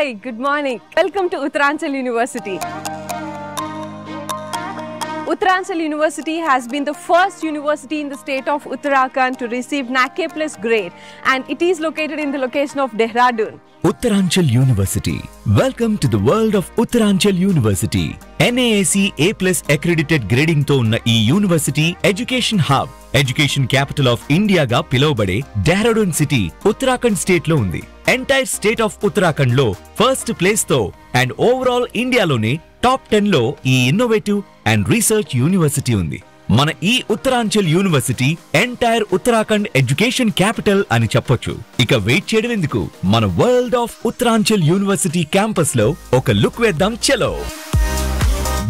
Hi, good morning. Welcome to Uttaranchal University. Uttaranchal University has been the first university in the state of Uttarakhand to receive NAC A+ grade, and it is located in the location of Dehradun. Uttaranchal University. Welcome to the world of Uttaranchal University. NAAC A+ accredited grading తో ఉన్న ఈ university education hub, education capital of India గా పిలువబడే Dehradun city Uttarakhand state లో ఉంది. Entire state of Uttarakhand లో first place తో and overall ఇండియాలోనే టాప్ 10 లో ఈ ఇన్నోవేటివ్ అండ్ రీసెర్చ్ యూనివర్సిటీ ఉంది. మన ఈ Uttaranchal university entire Uttarakhand education capital అని చెప్పొచ్చు. ఇక వెయిట్ చేయడం ఎందుకు, మన world of Uttaranchal university campus లో ఒక లుక్ వేద్దాం చలో.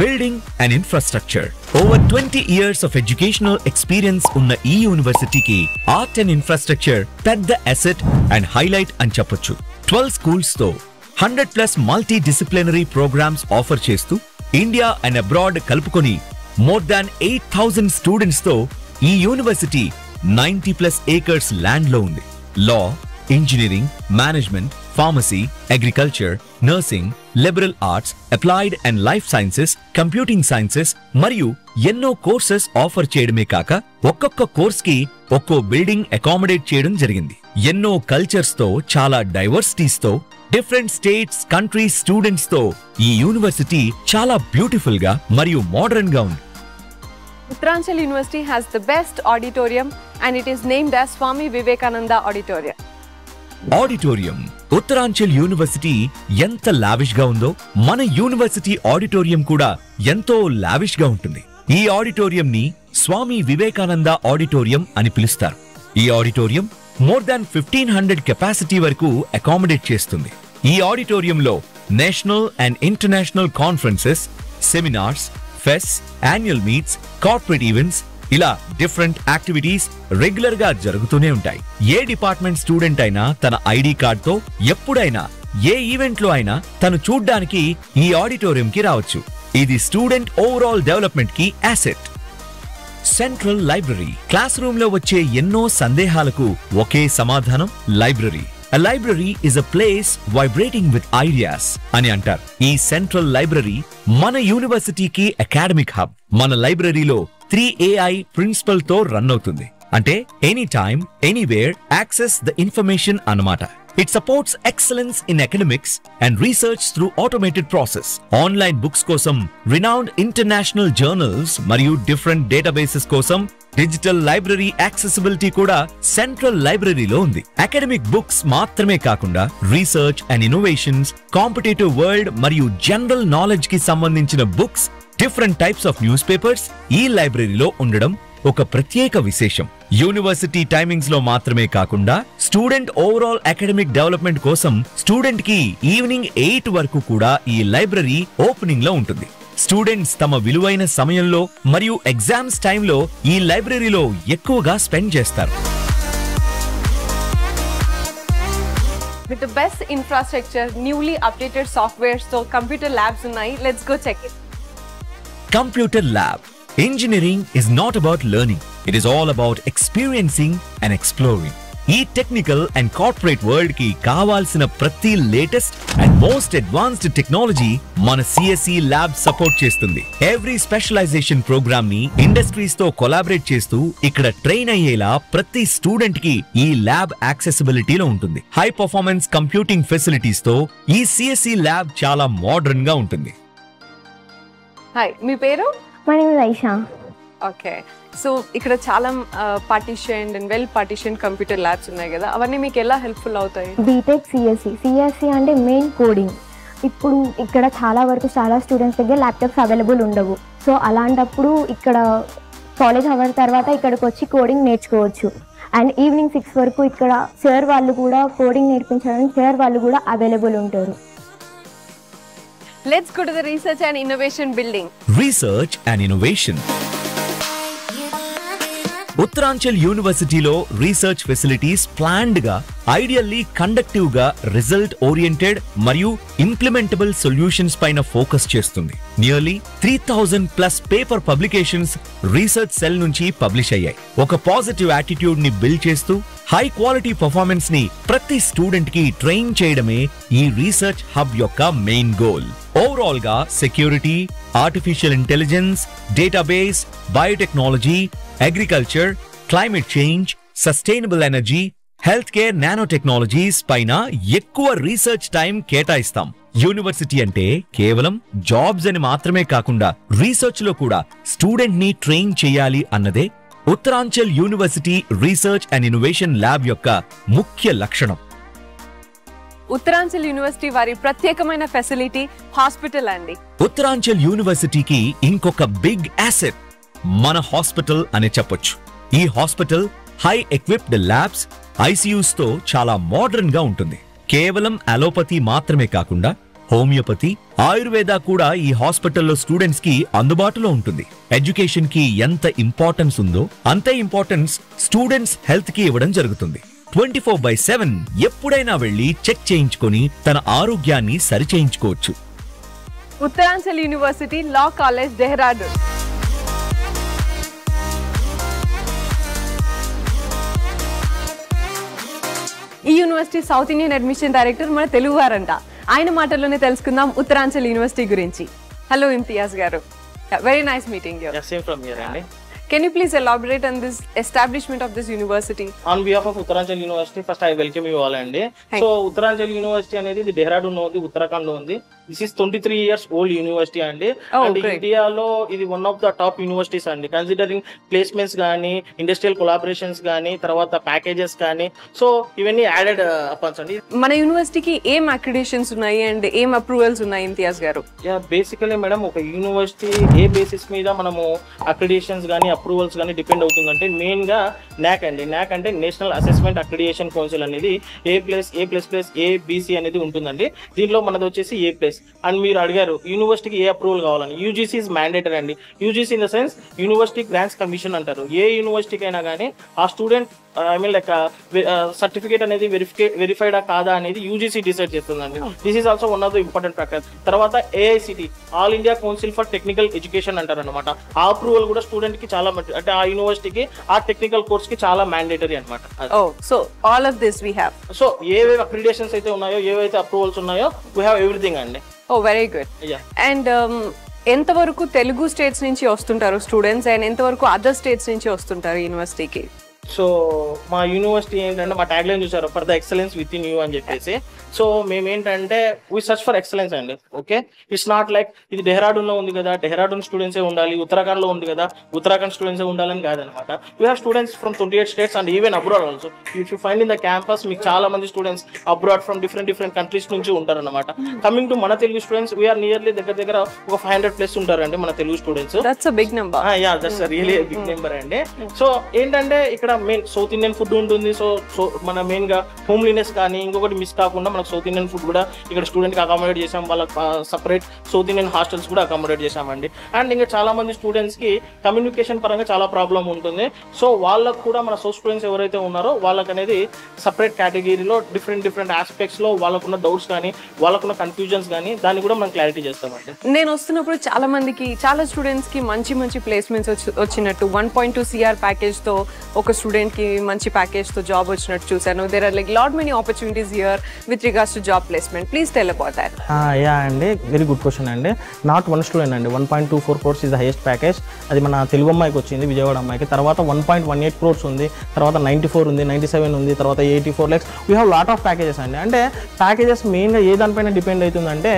Building and infrastructure. Over 20 years of educational experience ఉన్న ఈ యూనివర్సిటీకి ఆర్ట్ అండ్ ఇన్ఫ్రాస్ట్రక్చర్ పెద్ద అసెట్ అండ్ హైలైట్ అని చెప్పొచ్చు. 12 schools తో 100+ మల్టీ డిసిప్లినరీ ప్రోగ్రామ్స్ ఆఫర్ చేస్తూ ఇండియా అండ్ అబ్రాడ్ కలుపుకొని మోర్ దాన్ 8,000 స్టూడెంట్స్ తో ఈ యూనివర్సిటీ 90+ acres ల్యాండ్ లో ఉంది. Law, engineering, management, pharmacy, agriculture, nursing, liberal arts, applied and life sciences, computing sciences మరియు ఎన్నో కోర్సెస్ ఆఫర్ చేయడమే కాక ఒక్కొక్క కోర్స్ కి ఒక్కో బిల్డింగ్ అకామిడేట్ చేయడం జరిగింది. ఎన్నో కల్చర్స్ తో, చాలా డైవర్సిటీస్ తో, డిఫరెంట్ స్టేట్స్, కంట్రీస్ స్టూడెంట్స్ తో ఈ యూనివర్సిటీ చాలా బ్యూటిఫుల్ గా మరియు మోడర్న్ గా ఉంది. Uttaranchal University has the best auditorium and it is named as Swami Vivekananda Auditorium. Auditorium. Uttaranchal university ఎంత లావిష్ గా ఉందో మన యూనివర్సిటీ ఆడిటోరియం కూడా ఎంతో లావిష్ గా ఉంటుంది. ఈ ఆడిటోరియం ని స్వామి వివేకానంద ఆడిటోరియం అని పిలుస్తారు. ఈ ఆడిటోరియం మోర్ దాన్ 1500 కెపాసిటీ వరకు అకామిడేట్ చేస్తుంది. ఈ ఆడిటోరియంలో national and international conferences, seminars, fest, annual meets, corporate events ఇలా డిఫరెంట్ యాక్టివిటీస్ రెగ్యులర్ గా జరుగుతూనే ఉంటాయి. ఏ డిపార్ట్మెంట్ స్టూడెంట్ అయినా తన ఐడి కార్డ్ తో ఎప్పుడైనా ఏ ఈవెంట్ లో అయినా తను చూడ్డానికి ఈ ఆడిటోరియం కి రావచ్చు. ఇది స్టూడెంట్ ఓవరాల్ డెవలప్మెంట్ కి asset. Central library. Class room లో వచ్చే ఎన్నో సందేహాలకు ఒకే సమాధానం library. A library is a place vibrating with ideas అని అంటారు. ఈ సెంట్రల్ లైబ్రరీ మన యూనివర్సిటీకి అకాడమిక్ హబ్. మన లైబ్రరీలో 3AI ప్రిన్సిపల్ తో రన్ అవుతుంది. అంటే any time, anywhere access the information అన్నమాట. It supports excellence in academics and research through automated process. Online books కోసం renowned international journals మరియు different databases కోసం డిజిటల్ లైబ్రరీ యాక్సెసిబిలిటీ కూడా సెంట్రల్ లైబ్రరీలో ఉంది. అకాడమిక్ బుక్స్ మాత్రమే కాకుండా research and innovations, competitive world మరియు జనరల్ నాలెడ్జ్ కి సంబంధించిన books, different types of news papers ఈ లైబ్రరీలో ఉండడం ఒక ప్రత్యేక విశేషం. యూనివర్సిటీ టైమింగ్స్ లో మాత్రమే కాకుండా స్టూడెంట్ ఓవరాల్ అకాడమిక్ డెవలప్మెంట్ కోసం స్టూడెంట్ కి ఈవినింగ్ 8 వరకు కూడా ఈ లైబ్రరీ ఓపెనింగ్ లో ఉంటుంది. స్టూడెంట్స్ తమ విలువైన సమయంలో మరియు ఎగ్జామ్స్ టైంలో ఈ లైబ్రరీలో ఎక్కువగా స్పెండ్ చేస్తారు. With the best infrastructure, newly updated software, so computer labs ఉన్నాయి. Let's go check it. Computer lab. Engineering is not about learning. It is all about experiencing and exploring. ఈ టెక్నికల్ అండ్ కార్పొరేట్ వరల్డ్ కి కావాల్సిన ప్రతి latest and most advanced technology మన CSE lab support చేస్తుంది. Every specialisation programme ని industries తో collaborate చేస్తూ ఇక్కడ ట్రైన్ అయ్యేలా ప్రతి స్టూడెంట్ కి ఈ ల్యాబ్ యాక్సెసిబిలిటీలో ఉంటుంది. హై పర్ఫార్మెన్స్ కంప్యూటింగ్ ఫెసిలిటీస్ తో ఈ CSE ల్యాబ్ చాలా మోడర్న్ గా ఉంటుంది. హాయ్, మీ పేరు? My name is Aisha. Okay, so ఇక్కడ చాలా partition and well partition computer labs ఉన్నాయి కదా, అవన్నీ మీకు ఎలా హెల్ప్ఫుల్ అవుతాయి? బీటెక్ సిఎస్సి అంటే మెయిన్ కోడింగ్. ఇప్పుడు ఇక్కడ చాలా స్టూడెంట్స్ దగ్గర ల్యాప్టాప్స్ అవైలబుల్ ఉండవు. సో అలాంటప్పుడు ఇక్కడ కాలేజ్ అవర్ తర్వాత ఇక్కడికి వచ్చి కోడింగ్ నేర్చుకోవచ్చు. అండ్ ఈవినింగ్ 6 వరకు ఇక్కడ సార్ వాళ్ళు కూడా కోడింగ్ నేర్పించడానికి సార్ వాళ్ళు కూడా అవైలబుల్ ఉంటారు. Let's go to the research and innovation building. Research and innovation. Uttaranchal యూనివర్సిటీలో రీసెర్చ్ ఫెసిలిటీస్ ప్లాన్డ్ గా, ఐడియల్లీ కండక్టివ్ గా, రిజల్ట్ ఓరియంటెడ్ మరియు ఇంప్లిమెంటబుల్ సొల్యూషన్స్ పైన ఫోకస్ చేస్తుంది. Nearly 3000+ paper publications research cell నుంచి పబ్లిష్ అయ్యాయి. ఒక పాజిటివ్ యాటిట్యూడ్ ని బిల్డ్ చేస్తూ హై క్వాలిటీ పర్ఫార్మెన్స్ ని ప్రతి స్టూడెంట్ కి ట్రైన్ చేయడమే ఈ రీసెర్చ్ హబ్ యొక్క మెయిన్ గోల్. ఓవరాల్ గా security, artificial intelligence, database, biotechnology, agriculture, climate change, sustainable energy, health care, nano technologies పైన ఎక్కువ రీసెర్చ్ టైం కేటాయిస్తాం. యూనివర్సిటీ అంటే కేవలం జాబ్స్ అని మాత్రమే కాకుండా రీసెర్చ్ లో కూడా స్టూడెంట్ ని ట్రైన్ చేయాలి అన్నదే Uttaranchal university research and innovation lab యొక్క ముఖ్య లక్షణం. ఉత్తరాంచల్ యూనివర్సిటీ వారి ప్రత్యేకమైన ఫెసిలిటీ హాస్పిటల్ అండి. ఉత్తరాంచల్ యూనివర్సిటీకి ఇంకొక బిగ్ అసెట్ మన హాస్పిటల్ అనే చెప్పొచ్చు. ఈ hospital high equipped labs, ICUs తో చాలా మోడర్న్ గా ఉంటుంది. కేవలం అలోపతి మాత్రమే కాకుండా హోమియోపతి, ఆయుర్వేద కూడా ఈ హాస్పిటల్లో స్టూడెంట్స్ కి అందుబాటులో ఉంటుంది. ఎడ్యుకేషన్ కి ఎంత ఇంపార్టెన్స్ ఉందో అంతే ఇంపార్టెన్స్ స్టూడెంట్స్ హెల్త్ కి ఇవ్వడం జరుగుతుంది. 24/7 ఎప్పుడైనా వెళ్లి చెక్ చేయించుకొని తన ఆరోగ్యాన్ని సరిచేయించుకోవచ్చు. Uttaranchal university law college, Dehradun. ఈ university south Indian admission director మన తెలుగు వారంట. ఆయన మాటల్లోనే తెలుసుకుందాం ఉత్తరాంచల్ యూనివర్సిటీ గురించి. హలో ఇంతియాజ్ గారు, very nice meeting you. Same from here, Andy. Can you please elaborate on this establishment of this university? On behalf of Uttaranchal University, first I welcome you all, Andy. So Uttaranchal University అనేది ఇది డెహ్రాడూన్ లో ఉంది, ఉత్తరాఖండ్ లో ఉంది. This is 23 years old university, అండి. And ఇండియాలో ఇది one of the top universities అండి, కన్సిడరింగ్ ప్లేస్మెంట్స్ కానీ, ఇండస్ట్రియల్ కొలాబరేషన్స్ కానీ, తర్వాత ప్యాకేజెస్ కానీ, సో ఇవన్నీ యాడెడ్ అపాన్స్ అండి. మన యూనివర్సిటీకి ఏం అక్రిడిషన్స్ ఉన్నాయి అండ్ ఏం అప్రూవల్స్ ఉన్నాయి ఇంతియాజ్ గారు? బేసికలీ మేడం, ఒక యూనివర్సిటీ ఏ బేసిస్ మీద మనము అక్రిడిషన్స్ కానీ అప్రూవల్స్ కానీ డిపెండ్ అవుతుందంటే మెయిన్ గా NAAC అండి. NAAC అంటే నేషనల్ అసెస్మెంట్ అక్రిడియేషన్ కౌన్సిల్ అనేది A+, అనేది ఉంటుందండి. దీనిలో మనది వచ్చేసి A+. అండ్ మీరు అడిగారు యూనివర్సిటీకి ఏ అప్రూవల్ కావాలని. యూజీసీ ఇస్ మ్యాండేటరీ అండి. UGC in the sense university grants commission అంటారు. ఏ యూనివర్సిటీకి అయినా కానీ ఆ స్టూడెంట్ సర్టిఫికేట్ అనేది వెరిఫైడా కాదా అనేది యూజీసీ డిసైడ్ చేస్తుందండి. This is also one of the important factor. తర్వాత AICT, all India council for technical education అంటారు అనమాట. ఆ అప్రూవల్ కూడా స్టూడెంట్ కి చాలా అంటే ఆ యూనివర్సిటీకి ఆ టెక్నికల్ కోర్స్ కి చాలా మ్యాండేటరీ అనమాట. So all of this we have. So ఏవేవి అక్రిడియేషన్స్ అయితే ఉన్నాయో, ఏవైతే అప్రూవల్స్ ఉన్నాయో, వీ హావ్ ఎవ్రీథింగ్ అండి. Very good. అండ్ ఎంతవరకు తెలుగు స్టేట్స్ నుంచి వస్తుంటారు స్టూడెంట్స్ అండ్ ఎంతవరకు అదర్ స్టేట్స్ నుంచి వస్తుంటారు యూనివర్సిటీకి? సో మా యూనివర్సిటీ ఏంటంటే, మా ట్యాగ్ లైన్ చూసారు, for the excellence within you అని చెప్పేసి. సో మేము ఏంటంటే వీ సర్చ్ ఫర్ ఎక్సలెన్స్ అండి. ఓకే, ఇట్స్ నాట్ లైక్ ఇది డెహ్రాడూన్ లో ఉంది కదా, డెహ్రాడూన్ స్టూడెంట్సే ఉండాలి, ఉత్తరాఖండ్ లో ఉంది కదా, ఉత్తరాఖండ్ స్టూడెంట్సే ఉండాలని కాదనమాట. We have students from 28 states and even abroad also. If you find in the campus, మీకు చాలా మంది students abroad from different countries నుంచి ఉంటారు అనమాట. కమింగ్ టు మన తెలుగు స్టూడెంట్స్, వీఆర్ నియర్లీ దగ్గర ఒక 500+ ఉంటారండి మన Telugu students. That's a big number. Yeah, that's a really big number అండి. సో ఏంటంటే ఇక్కడ మెయిన్ సౌత్ ఇండియన్ ఫుడ్ ఉంటుంది. సో మన మెయిన్ గా హోమ్లీనెస్ కానీ ఇంకొకటి మిస్ కాకుండా మనకు సౌత్ ఇండియన్ ఫుడ్ కూడా ఇక్కడ స్టూడెంట్ కి అకామిడేట్ చేసాం. వాళ్ళకి సపరేట్ సౌత్ ఇండియన్ హాస్టల్స్ కూడా అకామిడేట్ చేసామండి. అండ్ ఇంకా చాలా మంది స్టూడెంట్స్ కి కమ్యూనికేషన్ పరంగా చాలా ప్రాబ్లం ఉంటుంది. సో వాళ్ళకు కూడా మన సౌత్ స్టూడెంట్స్ ఎవరైతే ఉన్నారో వాళ్ళకి అనేది సపరేట్ కేటగిరీలో డిఫరెంట్ ఆస్పెక్ట్స్ లో వాళ్ళకున్న డౌట్స్ కానీ, వాళ్ళకున్న కన్ఫ్యూజన్స్ కానీ, దాన్ని కూడా మనం క్లారిటీ చేస్తామండి. నేను వస్తున్నప్పుడు చాలా స్టూడెంట్స్ కి మంచి ప్లేస్మెంట్స్ వచ్చినట్టు 1.2 CR ప్యాకేజ్ తో ఒక స్టూడెంట్ కి మంచి ప్యాకేజ్ తో జాబ్ వచ్చినట్టు చూసాను. There are like lot many opportunities here with regards to job placement. Please tell about that. Yeah అండి, వెరీ గుడ్ క్వశ్చన్ అండి. నాట్ వన్ స్టూడెంట్ అండి, 1.24 crores is the highest package. అది మన తెలుగు అమ్మాయికి వచ్చింది, విజయవాడ అమ్మాయికి. తర్వాత 1.18 crores ఉంది, తర్వాత 94 ఉంది, 97 ఉంది, తర్వాత 84 lakhs. We have lot of packages అండి. అంటే ప్యాకేజెస్ మెయిన్గా ఏ దానిపైన డిపెండ్ అవుతుందంటే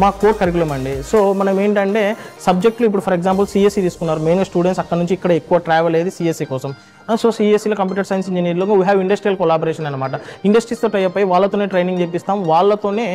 మా కోర్ కరికులం అండి. సో మనం ఏంటంటే సబ్జెక్టులు ఇప్పుడు ఫర్ ఎగ్జాంపుల్ CSE తీసుకున్నారు, మెయిన్గా స్టూడెంట్స్ అక్కడ నుంచి ఇక్కడ ఎక్కువ ట్రావెల్ అయ్యేది CSE కోసం. సో సిఎస్సిలో కంప్యూటర్ సైన్స్ ఇంజనీర్లో వీ హ్యావ్ ఇండస్ట్రియల్ కొలాబరేషన్ అనమాట. ఇండస్ట్రీస్తో టైప్ అయ్యి వాళ్ళతోనే ట్రైనింగ్ చేపిస్తాం, వాళ్ళతోనే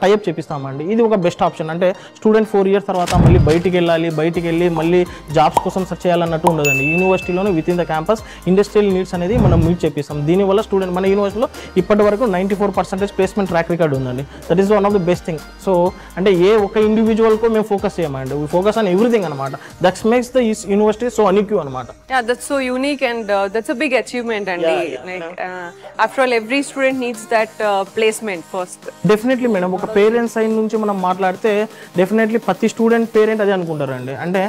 టైప్ చేపిస్తామండి. ఇది ఒక బెస్ట్ ఆప్షన్. అంటే స్టూడెంట్ 4 years తర్వాత మళ్ళీ బయటికి వెళ్ళి మళ్ళీ జాబ్స్ కోసం సెర్చ్ చేయాలన్నట్టు ఉండదండి. యూనివర్సిటీలోనే with in the campus industrial needs అనేది మనం మీట్ చేపిస్తాం. దీనివల్ల స్టూడెంట్ మన యూనివర్సిటీలో ఇప్పటి వరకు 94% ప్లేస్మెంట్ ట్రాక్ రికార్డ్ ఉందండి. That is one of the best thing. So అంటే ఏ ఒక ఇండివిజువల్కు మేము ఫోకస్ చేయమండి, వీ ఫోకస్ ఆన్ ఎవ్రీథింగ్ అనమాట. That's makes the university so unique అనమాట. That's so unique and that's a big achievement and after all every student needs that placement first. Definitely madam, ఒక parents side నుంచి మనం మాట్లాడితే definitely ప్రతి student parent అదే అనుకుంటారండి. అంటే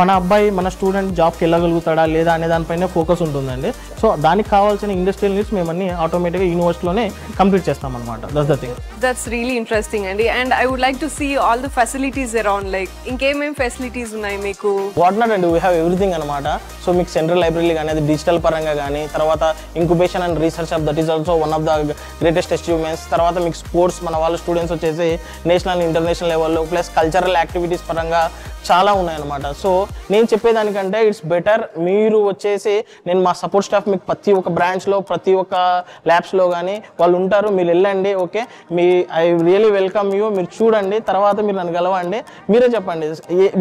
మన అబ్బాయి మన స్టూడెంట్ జాబ్కి వెళ్ళగలుగుతాడా లేదా అనే దానిపైన ఫోకస్ ఉంటుందండి. సో దానికి కావాల్సిన ఇండస్ట్రియల్ నీడ్స్ మేమన్నీ ఆటోమేటిక్గా యూనివర్సిటీలోనే కంప్లీట్ చేస్తామన్నమాట. That's the thing. That's really interesting అండి. And I would like to see all the facilities around, like ఇంకేమేం ఫెసిలిటీస్ ఉన్నాయి మీకు? వాట్ నాట్ అండి, వీ హ్యావ్ ఎవ్రీథింగ్ అనమాట. సో మీకు సెంట్రల్ లైబ్రరీ కానీ, అది డిజిటల్ పరంగా కానీ, తర్వాత incubation and research hub, that is also one of the greatest achievements. తర్వాత మీకు స్పోర్ట్స్, మన వాళ్ళ స్టూడెంట్స్ వచ్చేసి నేషనల్ ఇంటర్నేషనల్ లెవెల్లో, ప్లస్ కల్చరల్ యాక్టివిటీస్ పరంగా చాలా ఉన్నాయన్నమాట. సో నేను చెప్పేదానికంటే ఇట్స్ బెటర్ మీరు వచ్చేసి, నేను మా సపోర్ట్ స్టాఫ్ మీకు ప్రతి ఒక్క బ్రాంచ్లో ప్రతి ఒక్క ల్యాబ్స్లో కానీ వాళ్ళు ఉంటారు, మీరు వెళ్ళండి. Okay, I really welcome you. మీరు చూడండి, తర్వాత మీరు నన్ను గెలవండి, మీరే చెప్పండి,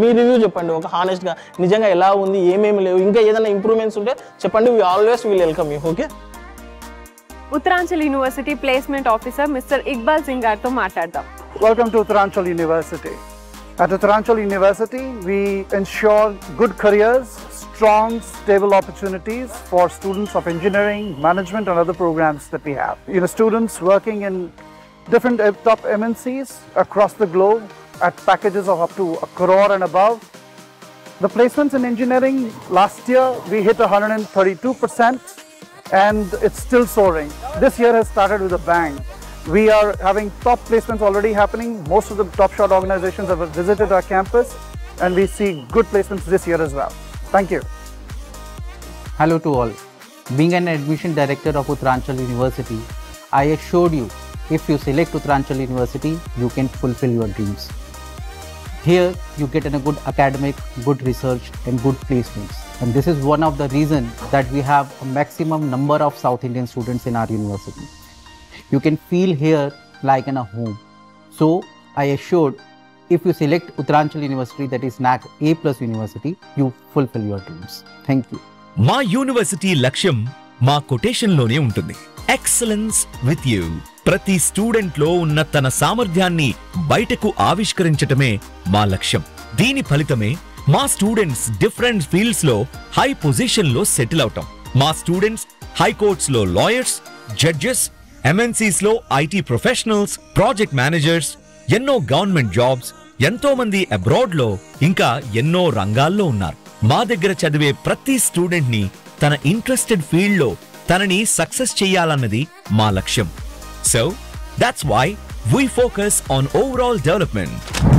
మీ రివ్యూ చెప్పండి ఒక హానెస్ట్గా, నిజంగా ఎలా ఉంది, ఏమేమి లేవు, ఇంకా ఏదైనా ఇంప్రూవ్మెంట్స్ ఉంటే చెప్పండి. We always will welcome you. Okay. Uttaranchal university placement officer mister Iqbal Singh గారితో మాట్లాడదాం. Welcome to Uttaranchal University. At Uttaranchal University, we ensure good careers, strong, stable opportunities for students of engineering, management and other programs that we have. Students working in different top MNCs across the globe at packages of up to 1 crore and above. The placements in engineering, last year we hit 132% and it's still soaring. This year has started with a bang. We are having top placements already happening. Most of the top shot organizations have visited our campus and we see good placements this year as well. Thank you. Hello to all. Being an admission director of Uttaranchal University, I assured you, if you select Uttaranchal University, you can fulfill your dreams. Here, you get a good academic, good research and good placements. And this is one of the reasons that we have a maximum number of South Indian students in our university. You can feel here like in a home. So I assured, if you select Uttaranchal University, that is NAC A+ University, you fulfill your dreams. Thank you. మా university లక్ష్యం మా కొటేషన్లోనే ఉంటుంది, excellence with you. ప్రతి student లో ఉన్న తన సామర్థ్యాన్ని బయటకు ఆవిష్కరించటమే మా లక్ష్యం. దీని ఫలితమే మా స్టూడెంట్స్ డిఫరెంట్ ఫీల్డ్స్ లో హై పొజిషన్ లో సెటిల్ అవటం. మా స్టూడెంట్స్ హైకోర్ట్స్ లో లాయర్స్, జడ్జెస్, MNCs లో IT ప్రొఫెషనల్స్, ప్రాజెక్ట్ మేనేజర్స్, ఎన్నో గవర్నమెంట్ జాబ్స్, ఎంతో మంది అబ్రాడ్ లో, ఇంకా ఎన్నో రంగాల్లో ఉన్నారు. మా దగ్గర చదివే ప్రతి స్టూడెంట్ ని తన ఇంట్రెస్టెడ్ ఫీల్డ్ లో తనని సక్సెస్ చేయాలన్నది మా లక్ష్యం. So that's why we focus on overall development.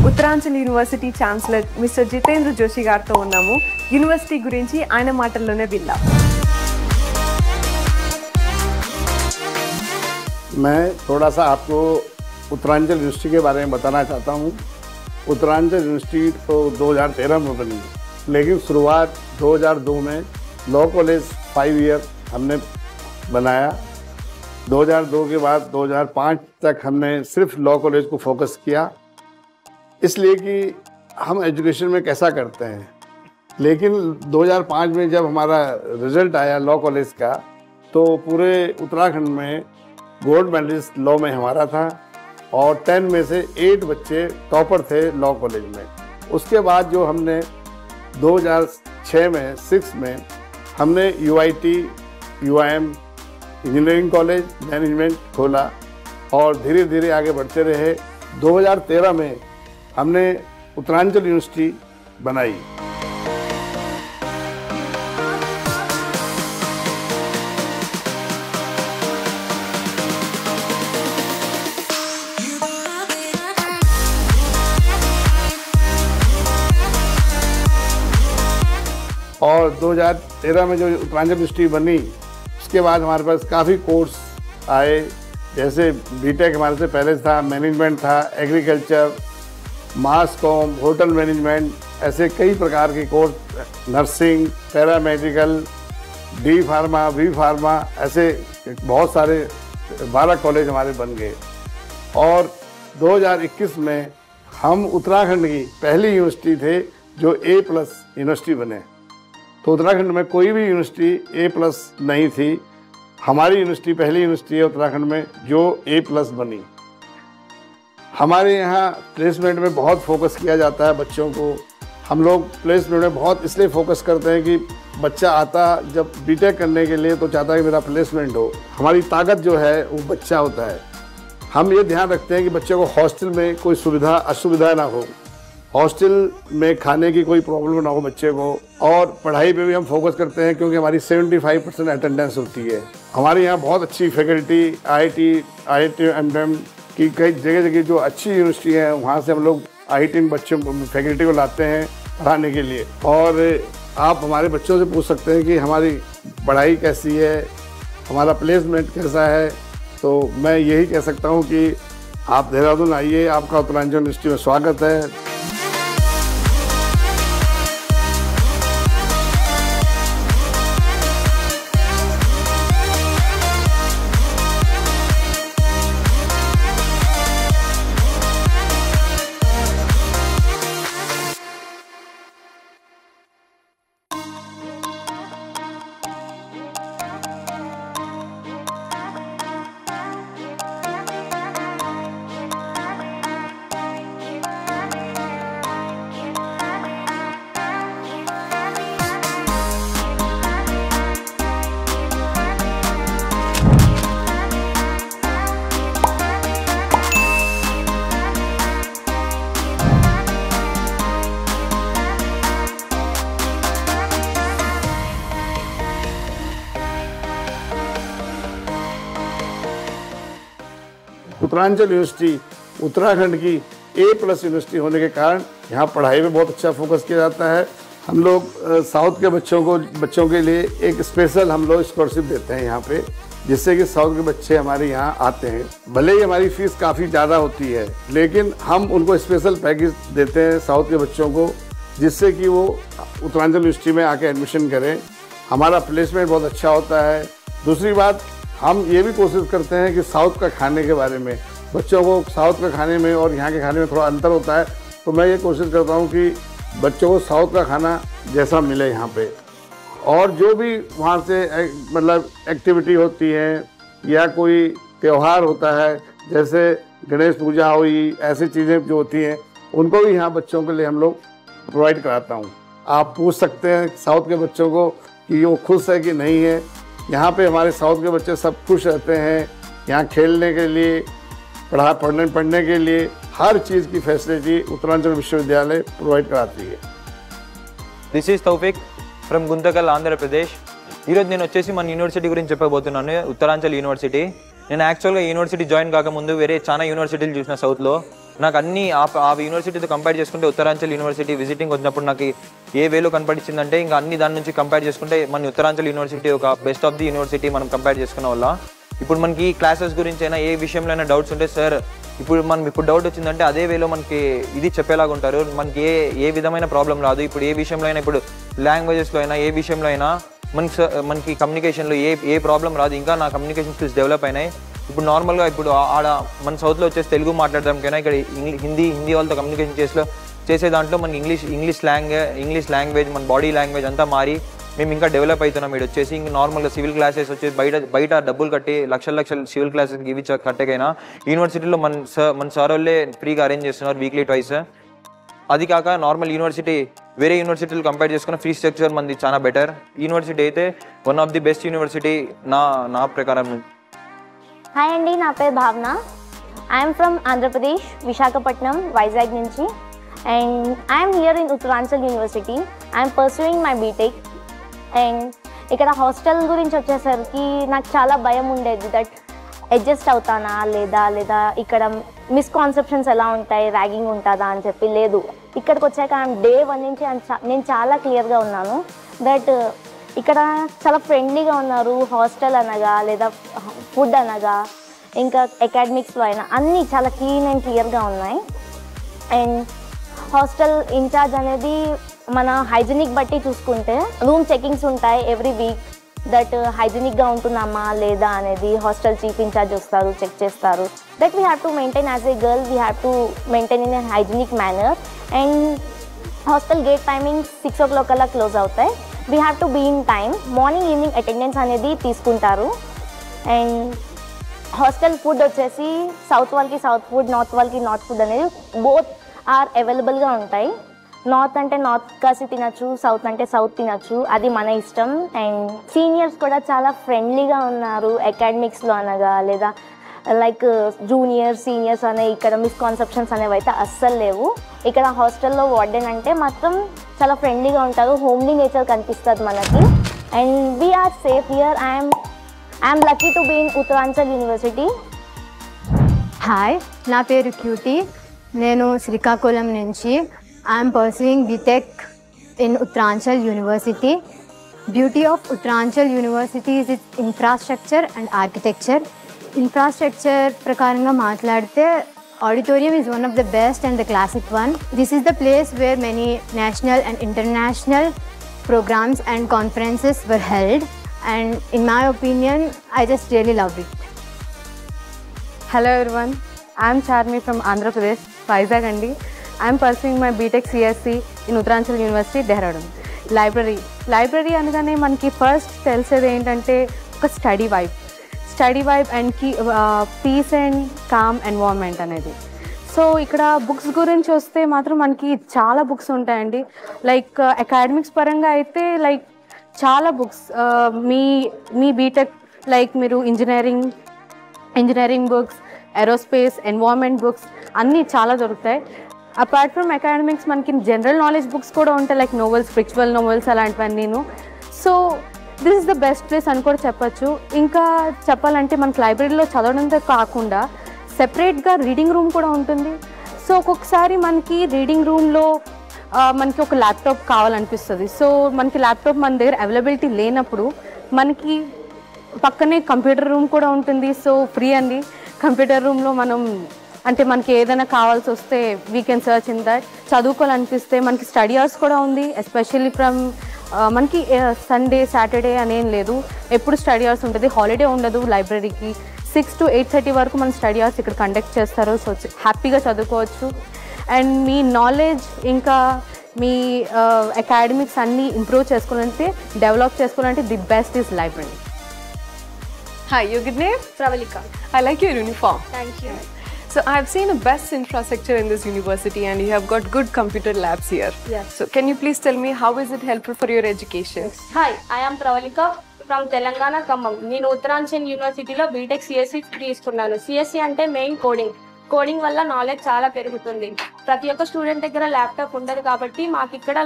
Uttaranchal university chancellor mister Jitendra Joshi గారితో ఉన్నాము. యూనివర్సిటీ గురించి ఆయన మాటల్లోనే విందాం. मैं थोड़ा सा आपको उत्तरांचल यूनिवर्सिटी के बारे में बताना चाहता हूँ। उत्तरांचल यूनिवर्सिटी तो 2013 में बनी, लेकिन शुरुआत 2002 में लॉ कॉलेज 5 ईयर हमने बनाया। 2002 के बाद 2005 तक हमने सिर्फ लॉ कॉलेज को फोकस किया, इसलिए कि हम एजुकेशन में कैसा करते हैं। लेकिन 2005 में जब हमारा रिजल्ट आया लॉ कॉलेज का, तो पूरे उत्तराखंड में गोल्ड मेडलिस्ट लॉ में हमारा था और 10 में से 8 बच्चे टॉपर थे लॉ कॉलेज में। उसके बाद जो हमने 2006 में 6 में हमने UIT, UIM engineering college management खोला और धीरे धीरे आगे बढ़ते रहे। 2013 में हमने उत्तरांचल यूनिवर्सिटी बनाई। और 2013 में जो उत्तरांचल यूनिवर्सिटी बनी, उसके बाद हमारे पास काफ़ी कोर्स आए। जैसे बीटेक हमारे से पहले था, मैनेजमेंट था, agriculture, mass comm, hotel management, ऐसे कई प्रकार के course, nursing, paramedical, D pharma, B pharma, ऐसे बहुत सारे 12 कॉलेज हमारे बन गए। और 2021 में हम उत्तराखंड की पहली यूनिवर्सिटी थे जो A+ यूनिवर्सिटी बने। तो उत्तराखंड में कोई भी यूनिवर्सिटी A+ नहीं थी, हमारी यूनिवर्सिटी पहली यूनिवर्सिटी है उत्तराखंड में जो A+ बनी। हमारे यहाँ प्लेसमेंट में बहुत फोकस किया जाता है बच्चों को, हम लोग प्लेसमेंट में बहुत इसलिए फोकस करते हैं कि बच्चा आता जब बीटेक करने के लिए तो चाहता है कि मेरा प्लेसमेंट हो। हमारी ताकत जो है वो बच्चा होता है। हम ये ध्यान रखते हैं कि बच्चे को हॉस्टल में कोई सुविधा असुविधा ना हो, हॉस्टल में खाने की कोई प्रॉब्लम ना हो बच्चे को, और पढ़ाई पे भी हम फोकस करते हैं क्योंकि हमारी 75% अटेंडेंस होती है। हमारे यहाँ बहुत अच्छी फैकल्टी IIT M.Com की कई जगह जो अच्छी यूनिवर्सिटी है वहाँ से हम लोग IIT बच्चों फैकल्टी को लाते हैं पढ़ाने के लिए। और आप हमारे बच्चों से पूछ सकते हैं कि हमारी पढ़ाई कैसी है, हमारा प्लेसमेंट कैसा है। तो मैं यही कह सकता हूँ कि आप देहरादून आइए, आपका उत्तरांचल यूनिवर्सिटी में स्वागत है। उत्तरांचल यूनिवर्सिटी उत्तराखंड की A+ यूनिवर्सिटी होने के कारण यहाँ पढ़ाई में बहुत अच्छा फोकस किया जाता है। हम लोग साउथ के बच्चों के लिए एक स्पेशल हम लोग स्कॉलरशिप देते हैं यहाँ पे, जिससे कि साउथ के बच्चे हमारे यहाँ आते हैं। भले ही हमारी फीस काफ़ी ज़्यादा होती है, लेकिन हम उनको स्पेशल पैकेज देते हैं साउथ के बच्चों को, जिससे कि वो उत्तरांचल यूनिवर्सिटी में आके एडमिशन करें। हमारा प्लेसमेंट बहुत अच्छा होता है। दूसरी बात, हम ये भी कोशिश करते हैं कि साउथ का खाने के बारे में, बच्चों को साउथ का खाने में और यहाँ के खाने में थोड़ा अंतर होता है, तो मैं ये कोशिश करता हूँ कि बच्चों को साउथ का खाना जैसा मिले यहाँ पे। और जो भी वहाँ से मतलब एक्टिविटी होती है या कोई त्यौहार होता है, जैसे गणेश पूजा हुई, ऐसी चीज़ें जो होती हैं, उनको भी यहाँ बच्चों के लिए हम लोग प्रोवाइड कराता हूँ। आप पूछ सकते हैं साउथ के बच्चों को कि वो खुश है कि नहीं है। यहाँ पे हमारे साउथ के बच्चे सब खुश रहते हैं। यहाँ खेलने के लिए, पढ़ने के लिए हर चीज़ की फैसिलिटी उत्तरांचल विश्वविद्यालय प्रोवाइड कराती है। This is Taufiq from Guntakal Andhra Pradesh. ఈరోజు నేను వచ్చేసి మన యూనివర్సిటీ గురించి చెప్పబోతున్నాను, ఉత్తరాంచల్ యూనివర్సిటీ. నేను యాక్చువల్గా యూనివర్సిటీ జాయిన్ కాకముందు వేరే చాలా యూనివర్సిటీలు చూసిన సౌత్లో. నాకు అన్ని ఆ యూనివర్సిటీతో కంపేర్ చేసుకుంటే ఉత్తరాంచల్ యూనివర్సిటీ విజిటింగ్ వచ్చినప్పుడు నాకు ఏ వేలో కనపడించిందంటే, ఇంకా అన్ని దాని నుంచి కంపేర్ చేసుకుంటే మన ఉత్తరాంచల్ యూనివర్సిటీ ఒక బెస్ట్ ఆఫ్ ది యూనివర్సిటీ మనం కంపేర్ చేసుకున్న వల్ల. ఇప్పుడు మనకి క్లాసెస్ గురించి అయినా ఏ విషయంలో అయినా డౌట్స్ ఉంటే, సార్ ఇప్పుడు డౌట్ వచ్చిందంటే అదే వేలో మనకి ఇది చెప్పేలాగా ఉంటారు. మనకి ఏ విధమైన ప్రాబ్లం రాదు. ఇప్పుడు ఏ విషయంలో అయినా, ఇప్పుడు లాంగ్వేజెస్లో అయినా ఏ విషయంలో అయినా మనకి కమ్యూనికేషన్లో ఏ ప్రాబ్లం రాదు. ఇంకా నా కమ్యూనికేషన్ స్కిల్స్ డెవలప్ అయినాయి. ఇప్పుడు నార్మల్గా ఇప్పుడు ఆడ మన సౌత్లో వచ్చేసి తెలుగు మాట్లాడడానికైనా ఇక్కడ హిందీ వాళ్ళతో కమ్యూనికేషన్ చేసే దాంట్లో మనకి ఇంగ్లీష్ లాంగ్వేజ్, మన బాడీ లాంగ్వేజ్ అంతా మారి మేము ఇంకా డెవలప్ అవుతున్నాం. ఇక్కడ వచ్చేసి ఇంకా నార్మల్గా సివిల్ క్లాసెస్ వచ్చేసి బయట డబ్బులు కట్టి లక్షల సివిల్ క్లాసెస్కి ఇవి కట్టకైనా యూనివర్సిటీలో మన సార్ వాళ్ళే ఫ్రీగా అరేంజ్ చేస్తున్నారు వీక్లీ ట్వైస్. అది కాక నార్మల్ యూనివర్సిటీ వేరే యూనివర్సిటీలు కంపేర్ చేసుకున్న ఫీ స్ట్రక్చర్ మనది చాలా బెటర్. యూనివర్సిటీ అయితే one of the best university నా ప్రకారం. హాయ్ అండి, నా పేరు భావన. ఐఎమ్ ఫ్రమ్ ఆంధ్రప్రదేశ్, విశాఖపట్నం, వైజాగ్ నుంచి. And I'm here in Uttaranchal university. I'm pursuing my B Tech. And ఇక్కడ హాస్టల్ గురించి వచ్చేసరికి నాకు చాలా భయం ఉండేది, దట్ అడ్జస్ట్ అవుతానా లేదా ఇక్కడ మిస్కాన్సెప్షన్స్ ఎలా ఉంటాయి, ర్యాగింగ్ ఉంటుందా అని చెప్పి. లేదు, ఇక్కడికి వచ్చాక డే 1 నుంచి నేను చాలా క్లియర్గా ఉన్నాను దట్ ఇక్కడ చాలా ఫ్రెండ్లీగా ఉన్నారు. హాస్టల్ అనగా లేదా ఫుడ్ అనగా ఇంకా అకాడమిక్స్లో అయినా అన్నీ చాలా క్లీన్ అండ్ క్లియర్గా ఉన్నాయి. అండ్ హాస్టల్ ఇన్ఛార్జ్ అనేది మన హైజీనిక్ బట్టి చూసుకుంటే రూమ్ చెకింగ్స్ ఉంటాయి ఎవ్రీ వీక్, దట్ హైజీనిక్గా ఉంటున్నామా లేదా అనేది హాస్టల్ చీఫ్ ఇన్ఛార్జ్ వస్తారు, చెక్ చేస్తారు. That we have to maintain as a girl, we have to maintain in a hygienic manner. And hostel gate timing 6 o'clock అలా క్లోజ్ అవుతాయి. We have to be in time. Morning evening attendance అనేది తీసుకుంటారు. And hostel food వచ్చేసి south వాళ్ళకి south food, north వాళ్ళకి north food అనేది both are అవైలబుల్గా ఉంటాయి. నార్త్ అంటే నార్త్ కాసి తినచ్చు, సౌత్ అంటే సౌత్ తినచ్చు, అది మన ఇష్టం. అండ్ సీనియర్స్ కూడా చాలా ఫ్రెండ్లీగా ఉన్నారు అకాడమిక్స్లో అనగా, లేదా లైక్ జూనియర్స్ సీనియర్స్ అనే ఇక్కడ మిస్కాన్సెప్షన్స్ అనేవి అయితే అస్సలు లేవు. ఇక్కడ హాస్టల్లో వార్డెన్ అంటే మాత్రం చాలా ఫ్రెండ్లీగా ఉంటారు, హోమ్లీ నేచర్ కనిపిస్తుంది మనకి. And we are safe here. I'm lucky to be in Uttaranchal university. Hi, నా పేరు క్యూటీ, నేను శ్రీకాకుళం నుంచి. I'm pursuing B Tech in Uttaranchal university. Beauty of Uttaranchal university is its infrastructure and architecture. Infrastructure ప్రకారంగా మాట్లాడితే auditorium is one of the best and the classic one. This is the place where many national and international programs and conferences were held, and in my opinion I just really love it. Hello everyone, I am Charmi from Andhra Pradesh, Vizag andi. I am pursuing my BTech CSC in Uttaranchal University, Dehradun. Library అనగానే మనకి first తెలిసేది ఏంటంటే ఒక study vibe and peace and calm environment అనేది. So ఇక్కడ books గురించి వస్తే మాత్రం మనకి చాలా బుక్స్ ఉంటాయండి. లైక్ అకాడమిక్స్ పరంగా అయితే లైక్ చాలా బుక్స్, మీ బీటెక్ లైక్ మీరు engineering books, aerospace, environment books అన్నీ చాలా దొరుకుతాయి. అపార్ట్ ఫ్రమ్ అకాడమిక్స్ మనకి జనరల్ నాలెడ్జ్ బుక్స్ కూడా ఉంటాయి, లైక్ నోవెల్స్, స్పిరిచువల్ నోవెల్స్ అలాంటివన్నీ. So this is the best place అని కూడా చెప్పచ్చు. ఇంకా చెప్పాలంటే మనకి లైబ్రరీలో చదవడంతో కాకుండా సెపరేట్గా రీడింగ్ రూమ్ కూడా ఉంటుంది. సో ఒక్కొక్కసారి మనకి రీడింగ్ రూమ్లో మనకి ఒక ల్యాప్టాప్ కావాలనిపిస్తుంది. సో మనకి ల్యాప్టాప్ మన దగ్గర అవైలబిలిటీ లేనప్పుడు మనకి పక్కనే కంప్యూటర్ రూమ్ కూడా ఉంటుంది. సో ఫ్రీ అండి కంప్యూటర్ రూమ్లో మనం అంటే మనకి ఏదైనా కావాల్సి వస్తే we can search in that. చదువుకోవాలనిపిస్తే మనకి స్టడీ అవర్స్ కూడా ఉంది, ఎస్పెషల్లీ ఫ్రమ్ మనకి సండే సాటర్డే అనేం లేదు, ఎప్పుడు స్టడీ అవర్స్ ఉంటుంది, హాలిడే ఉండదు. లైబ్రరీకి 6 to 8:30 వరకు మన స్టడీ అవర్స్ ఇక్కడ కండక్ట్ చేస్తారు. సో హ్యాపీగా చదువుకోవచ్చు. అండ్ మీ నాలెడ్జ్ ఇంకా మీ అకాడమిక్స్ అన్నీ ఇంప్రూవ్ చేసుకోవాలంటే, డెవలప్ చేసుకోవాలంటే the best is library. Hi, your good name? Pravalika. I like your uniform. Thank you. So I have seen a best infrastructure in this university and you have got good computer labs here. Yes. So can you please tell me how is it helpful for your education? Hi, I am Pravalika from Telangana, Khammam. నేను ఉత్తరాంచల్ యూనివర్సిటీలో BTech CSC తీసుకున్నాను. CSC అంటే main coding వల్ల knowledge చాలా పెరుగుతుంది. ప్రతి ఒక్క student దగ్గర ల్యాప్టాప్ ఉండదు కాబట్టి మాకు ఇక్కడ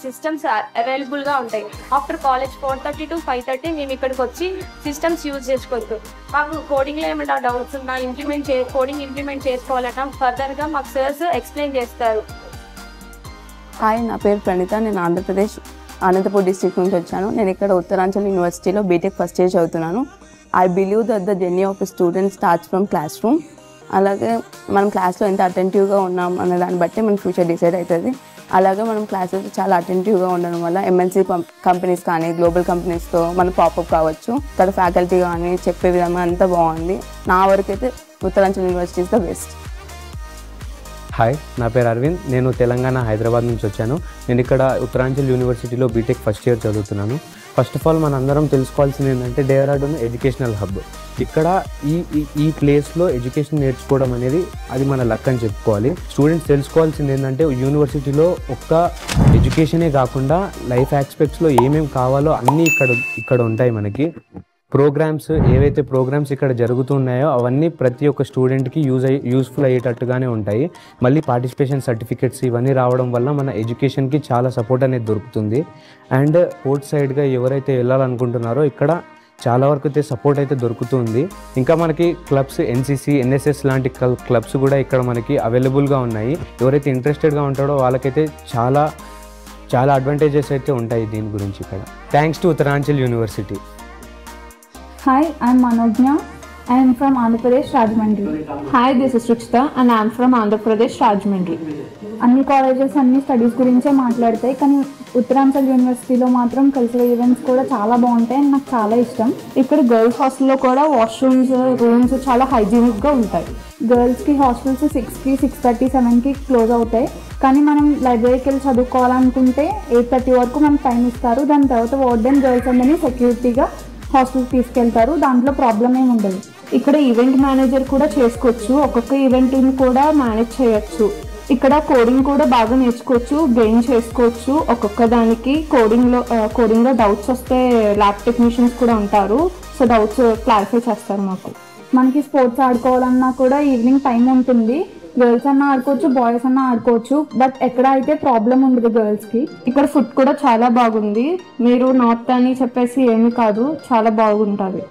సిస్టమ్స్ అవైలబుల్గా ఉంటాయి. ఆఫ్టర్ కాలేజ్ 4:30 to 5:30 మేము ఇక్కడికి వచ్చి సిస్టమ్స్ యూజ్ చేసుకోవచ్చు. మాకు కోడింగ్లో ఏమైనా డౌట్స్ ఉన్నా కోడింగ్ ఇంప్లిమెంట్ చేసుకోవాలన్నా ఫర్దర్గా మాకు సర్స్ ఎక్స్ప్లెయిన్ చేస్తారు. హాయ్, నా పేరు ప్రణీత, నేను ఆంధ్రప్రదేశ్ అనంతపూర్ డిస్ట్రిక్ట్ నుంచి వచ్చాను. నేను ఇక్కడ ఉత్తరాంచల్ యూనివర్సిటీలో బీటెక్ ఫస్ట్ ఇయర్ చదువుతున్నాను. I believe that the journey of a student starts from class room. అలాగే మనం క్లాస్లో ఎంత అటెంటివ్గా ఉన్నాం అనే దాన్ని బట్టి మన ఫ్యూచర్ డిసైడ్ అవుతుంది. అలాగే మనం క్లాసెస్ చాలా అటెంటివ్గా ఉండడం వల్ల ఎంఎన్సీ కంపెనీస్ కానీ గ్లోబల్ కంపెనీస్తో మనం పాపప్ కావచ్చు. ఇక్కడ ఫ్యాకల్టీ కానీ చెప్పే విధంగా అంతా బాగుంది. నా వరకు అయితే Uttaranchal university is the best. Hi, నా పేరు అరవింద్, నేను తెలంగాణ హైదరాబాద్ నుంచి వచ్చాను. నేను ఇక్కడ ఉత్తరాంచల్ యూనివర్సిటీలో బీటెక్ ఫస్ట్ ఇయర్ చదువుతున్నాను. ఫస్ట్ ఆఫ్ ఆల్ మనందరం తెలుసుకోవాల్సింది ఏంటంటే డెహ్రాడూన్ ఎడ్యుకేషనల్ హబ్. ఇక్కడ ఈ ప్లేస్లో ఎడ్యుకేషన్ నేర్చుకోవడం అనేది అది మన లక్ అని చెప్పుకోవాలి. స్టూడెంట్స్ తెలుసుకోవాల్సింది ఏంటంటే యూనివర్సిటీలో ఒక్క ఎడ్యుకేషనే కాకుండా లైఫ్ ఆస్పెక్ట్స్లో ఏమేమి కావాలో అన్నీ ఇక్కడ ఉంటాయి. మనకి ప్రోగ్రామ్స్ ఏవైతే ప్రోగ్రామ్స్ ఇక్కడ జరుగుతున్నాయో అవన్నీ ప్రతి ఒక్క స్టూడెంట్కి యూస్ఫుల్ అయ్యేటట్టుగానే ఉంటాయి. మళ్ళీ పార్టిసిపేషన్ సర్టిఫికెట్స్ ఇవన్నీ రావడం వల్ల మన ఎడ్యుకేషన్కి చాలా సపోర్ట్ అనేది దొరుకుతుంది. అండ్ స్పోర్ట్స్ సైడ్గా ఎవరైతే వెళ్ళాలనుకుంటున్నారో ఇక్కడ చాలా వరకు అయితే సపోర్ట్ అయితే దొరుకుతుంది. ఇంకా మనకి క్లబ్స్ ఎన్సీసీ, ఎన్ఎస్ఎస్ లాంటి క్లబ్స్ కూడా ఇక్కడ మనకి అవైలబుల్గా ఉన్నాయి. ఎవరైతే ఇంట్రెస్టెడ్గా ఉంటారో వాళ్ళకైతే చాలా చాలా అడ్వాంటేజెస్ అయితే ఉంటాయి దీని గురించి ఇక్కడ. Thanks to Uttaranchal university. Hi, I am Manojna. I am from Andhra Pradesh, Rajahmundry. Hi, this is Ruchita and I am from Andhra Pradesh, Rajahmundry. అన్ని కాలేజెస్ అన్ని స్టడీస్ గురించే మాట్లాడతాయి, కానీ ఉత్తరాంచల్ యూనివర్సిటీలో మాత్రం కల్చరల్ ఈవెంట్స్ కూడా చాలా బాగుంటాయి. నాకు చాలా ఇష్టం. ఇక్కడ గర్ల్స్ హాస్టల్లో కూడా వాష్రూమ్స్, రూమ్స్ చాలా హైజీనిక్గా ఉంటాయి. గర్ల్స్కి హాస్టల్స్ 6కి, 6:30, 7కి క్లోజ్ అవుతాయి. కానీ మనం లైబ్రరీకి వెళ్ళి చదువుకోవాలనుకుంటే 8:30 వరకు మనకు టైం ఇస్తారు. దాని తర్వాత వార్డెన్ గర్ల్స్ అందరినీ సెక్యూరిటీగా హాస్టల్కి తీసుకెళ్తారు. దాంట్లో ప్రాబ్లం ఏమి ఉండదు. ఇక్కడ ఈవెంట్ మేనేజర్ కూడా చేసుకోవచ్చు, ఒక్కొక్క ఈవెంట్ని కూడా మేనేజ్ చేయొచ్చు. ఇక్కడ కోడింగ్ కూడా బాగా నేర్చుకోవచ్చు, గెయిన్ చేసుకోవచ్చు. ఒక్కొక్క దానికి కోడింగ్లో డౌట్స్ వస్తే ల్యాబ్ టెక్నీషియన్స్ కూడా ఉంటారు. సో డౌట్స్ క్లారిఫై చేస్తారు మాకు. మనకి స్పోర్ట్స్ ఆడుకోవాలన్నా కూడా ఈవినింగ్ టైం ఉంటుంది. గర్ల్స్ అన్నా ఆడుకోవచ్చు, బాయ్స్ అన్నా ఆడుకోవచ్చు. బట్ ఎక్కడ అయితే ప్రాబ్లం ఉండదు గర్ల్స్కి. ఇక్కడ ఫుడ్ కూడా చాలా బాగుంది. మీరు నార్త్ అని చెప్పేసి ఏమీ కాదు, చాలా బాగుంటుంది.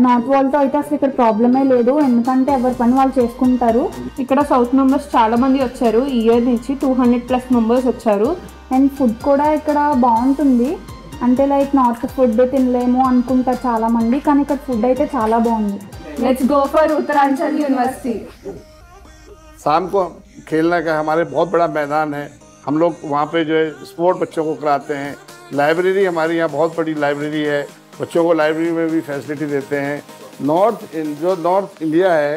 నార్త్ వాళ్ళతో అయితే అసలు ఇక్కడ ప్రాబ్లమే లేదు, ఎందుకంటే ఎవరి పని వాళ్ళు చేసుకుంటారు. ఇక్కడ సౌత్ మెంబర్స్ చాలా మంది వచ్చారు. ఈ ఇయర్ నుంచి 200+ మెంబర్స్ వచ్చారు. అండ్ ఫుడ్ కూడా ఇక్కడ బాగుంటుంది. అంటే లైక్ నార్త్ ఫుడ్ తినలేము అనుకుంటారు చాలా మంది, కానీ ఇక్కడ ఫుడ్ అయితే చాలా బాగుంది. Let's go for Uttaranchal university. शाम को खेलने का हमारे बहुत बड़ा मैदान है। हम लोग वहाँ पे जो है स्पोर्ट बच्चों को कराते हैं। लाइब्रेरी हमारी यहाँ बहुत बड़ी लाइब्रेरी है, बच्चों को लाइब्रेरी में भी फैसिलिटी देते हैं। जो नॉर्थ इंडिया है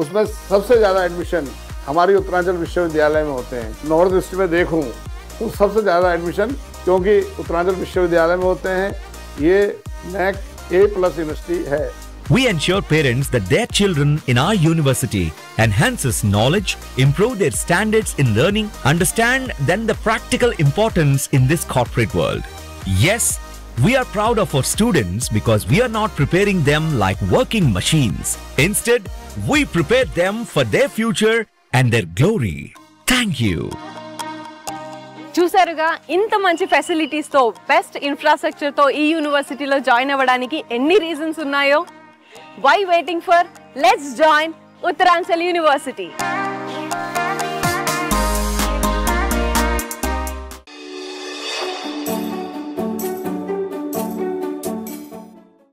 उसमें सबसे ज़्यादा एडमिशन हमारी उत्तरांचल विश्वविद्यालय में होते हैं। नॉर्थ ईस्ट में देखूँ तो सबसे ज़्यादा एडमिशन क्योंकि उत्तरांचल विश्वविद्यालय में होते हैं। ये NAC A+ यूनिवर्सिटी है। We ensure parents that their children in our university enhances knowledge, improve their standards in learning, understand then the practical importance in this corporate world. Yes, we are proud of our students because we are not preparing them like working machines. Instead, we prepare them for their future and their glory. Thank you. చూసారుగా, ఇంత మంచి ఫెసిలిటీస్తో best ఇన్ఫ్రాస్ట్రక్చర్తో ఈ యూనివర్సిటీలో join అవ్వడానికి ఎన్ని reasons ఉన్నాయో. Why waiting for? Let's join Uttaranchal University.